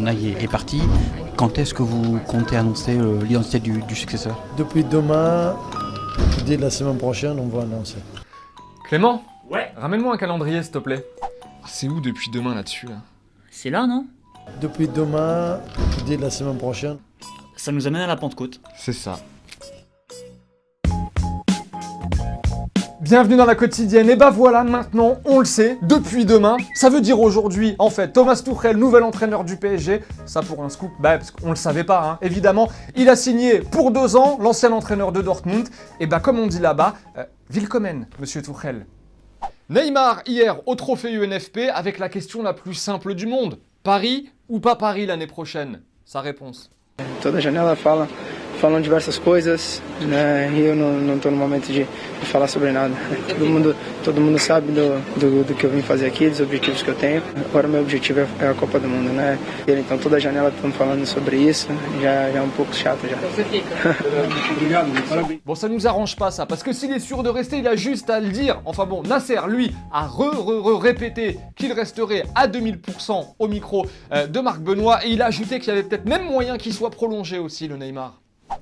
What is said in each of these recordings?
Unai est parti. Quand est-ce que vous comptez annoncer l'identité du successeur? Depuis demain, dès la semaine prochaine, on va annoncer. Clément? Ouais. Ramène-moi un calendrier, s'il te plaît. C'est où depuis demain là-dessus, là? C'est là, non? Depuis demain, dès la semaine prochaine. Ça nous amène à la Pentecôte. C'est ça. Bienvenue dans la quotidienne, et bah voilà, maintenant, on le sait, depuis demain, ça veut dire aujourd'hui, en fait, Thomas Tuchel, nouvel entraîneur du PSG, ça pour un scoop, parce qu'on le savait pas, hein, évidemment, il a signé pour 2 ans, l'ancien entraîneur de Dortmund, et bah comme on dit là-bas, willkommen, monsieur Tuchel. Neymar, hier, au trophée UNFP, avec la question la plus simple du monde, Paris ou pas Paris l'année prochaine? Sa réponse. Toda janela falam diversas coisas, né? E eu não estou no momento de falar sobre nada. Todo mundo sabe do que eu vim fazer aqui, dos objetivos que eu tenho. Agora meu objetivo é a Copa do Mundo, né? Então toda janela estamos falando sobre isso, já é um pouco chato já. Bon, ça nous arrange pas ça, parce que s'il est sûr de rester, il a juste à le dire. Enfin bon, Nasser, lui, a répété qu'il resterait à 2000% au micro de Marc Benoît, et il a ajouté qu'il y avait peut-être même moyen qu'il soit prolongé aussi, le Neymar.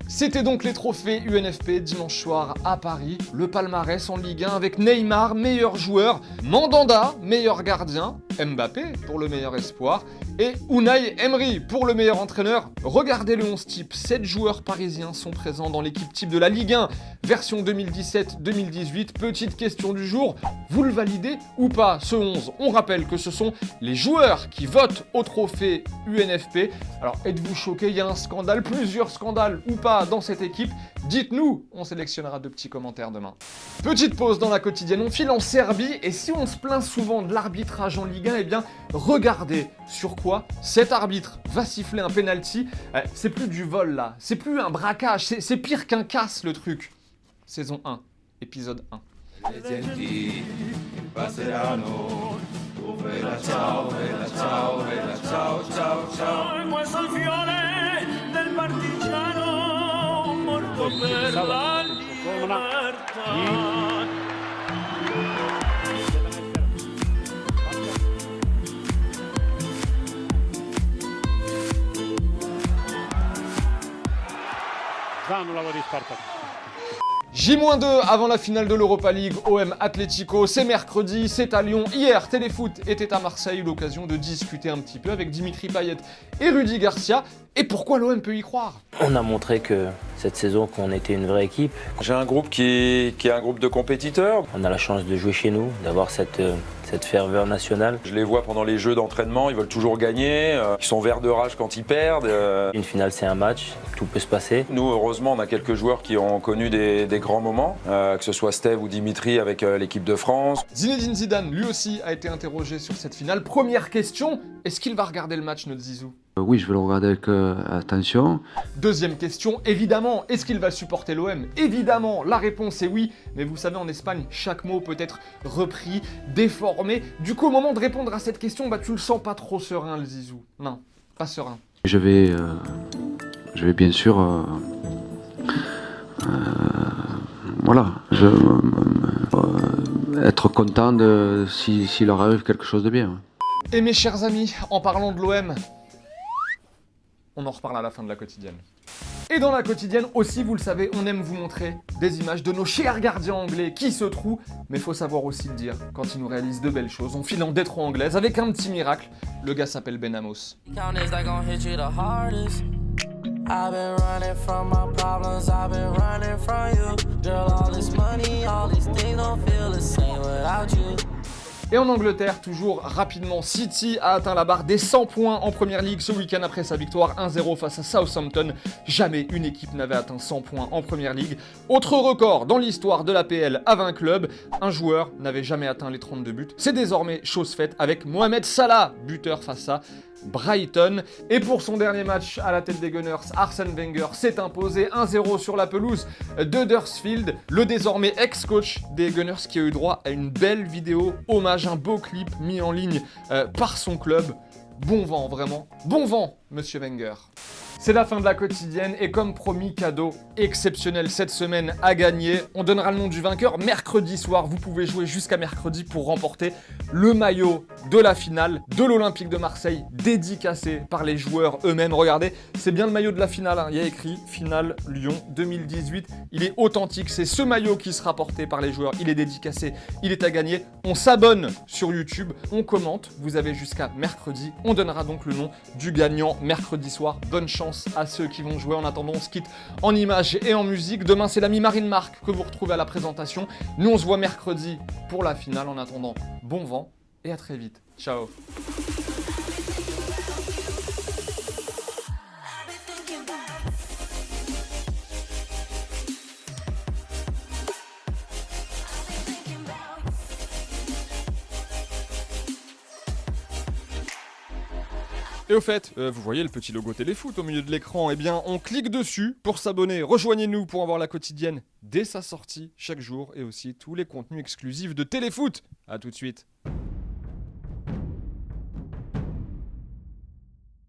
C'était donc les trophées UNFP dimanche soir à Paris, le palmarès en Ligue 1 avec Neymar, meilleur joueur, Mandanda, meilleur gardien, Mbappé pour le meilleur espoir, et Unai Emery pour le meilleur entraîneur. Regardez le 11 type, 7 joueurs parisiens sont présents dans l'équipe type de la Ligue 1, version 2017-2018. Petite question du jour, vous le validez ou pas ce 11? On rappelle que ce sont les joueurs qui votent au trophée UNFP. Alors êtes-vous choqués, il y a un scandale, plusieurs scandales ou pas dans cette équipe? Dites-nous, on sélectionnera 2 petits commentaires demain. Petite pause dans la quotidienne, on file en Serbie, et si on se plaint souvent de l'arbitrage en Ligue 1, eh bien regardez sur quoi cet arbitre va siffler un penalty. C'est plus du vol là, c'est plus un braquage, c'est pire qu'un casse le truc. Saison 1, épisode 1. J-2 avant la finale de l'Europa League, OM Atlético, c'est mercredi, c'est à Lyon. Hier, Téléfoot était à Marseille, l'occasion de discuter un petit peu avec Dimitri Payet et Rudy Garcia. Et pourquoi l'OM peut y croire? On a montré que cette saison qu'on était une vraie équipe. J'ai un groupe qui est un groupe de compétiteurs. On a la chance de jouer chez nous, d'avoir cette ferveur nationale. Je les vois pendant les jeux d'entraînement, ils veulent toujours gagner, ils sont verts de rage quand ils perdent. Une finale, c'est un match, tout peut se passer. Nous, heureusement, on a quelques joueurs qui ont connu des grands moments, que ce soit Steve ou Dimitri avec l'équipe de France. Zinedine Zidane, lui aussi, a été interrogé sur cette finale. Première question, est-ce qu'il va regarder le match, notre Zizou? Oui, je vais le regarder avec attention. Deuxième question, évidemment, est-ce qu'il va supporter l'OM? Évidemment, la réponse est oui, mais vous savez, en Espagne, chaque mot peut être repris, déformé. Du coup, au moment de répondre à cette question, tu le sens pas trop serein, le Zizou. Non, pas serein. Je vais bien sûr... être content s'il leur arrive quelque chose de bien. Et mes chers amis, en parlant de l'OM, on en reparle à la fin de la quotidienne. Et dans la quotidienne aussi, vous le savez, on aime vous montrer des images de nos chers gardiens anglais qui se trouent, mais faut savoir aussi le dire quand ils nous réalisent de belles choses. On file en détroit anglaise avec un petit miracle, le gars s'appelle Ben Amos. I've been running from my problems, I've been running from you. Girl, all this money, all these things don't feel the same without you. Et en Angleterre, toujours rapidement, City a atteint la barre des 100 points en Première Ligue ce week-end après sa victoire 1-0 face à Southampton. Jamais une équipe n'avait atteint 100 points en Première Ligue. Autre record dans l'histoire de l'APL à 20 clubs, un joueur n'avait jamais atteint les 32 buts. C'est désormais chose faite avec Mohamed Salah, buteur face à Brighton. Et pour son dernier match à la tête des Gunners, Arsène Wenger s'est imposé 1-0 sur la pelouse d'Huddersfield. Le désormais ex-coach des Gunners qui a eu droit à une belle vidéo hommage, un beau clip mis en ligne par son club. Bon vent, vraiment. Bon vent, monsieur Wenger. C'est la fin de la quotidienne et comme promis, cadeau exceptionnel cette semaine à gagner. On donnera le nom du vainqueur mercredi soir. Vous pouvez jouer jusqu'à mercredi pour remporter le maillot de la finale de l'Olympique de Marseille, dédicacé par les joueurs eux-mêmes. Regardez, c'est bien le maillot de la finale, hein. Il y a écrit Finale Lyon 2018. Il est authentique, c'est ce maillot qui sera porté par les joueurs. Il est dédicacé, il est à gagner. On s'abonne sur YouTube, on commente. Vous avez jusqu'à mercredi. On donnera donc le nom du gagnant mercredi soir. Bonne chance à ceux qui vont jouer. En attendant, on se quitte en images et en musique. Demain, c'est l'ami Marine Marc que vous retrouvez à la présentation. Nous, on se voit mercredi pour la finale. En attendant, bon vent et à très vite. Ciao. Et au fait, vous voyez le petit logo Téléfoot au milieu de l'écran, eh bien on clique dessus pour s'abonner. Rejoignez-nous pour avoir la quotidienne dès sa sortie chaque jour et aussi tous les contenus exclusifs de Téléfoot. A tout de suite.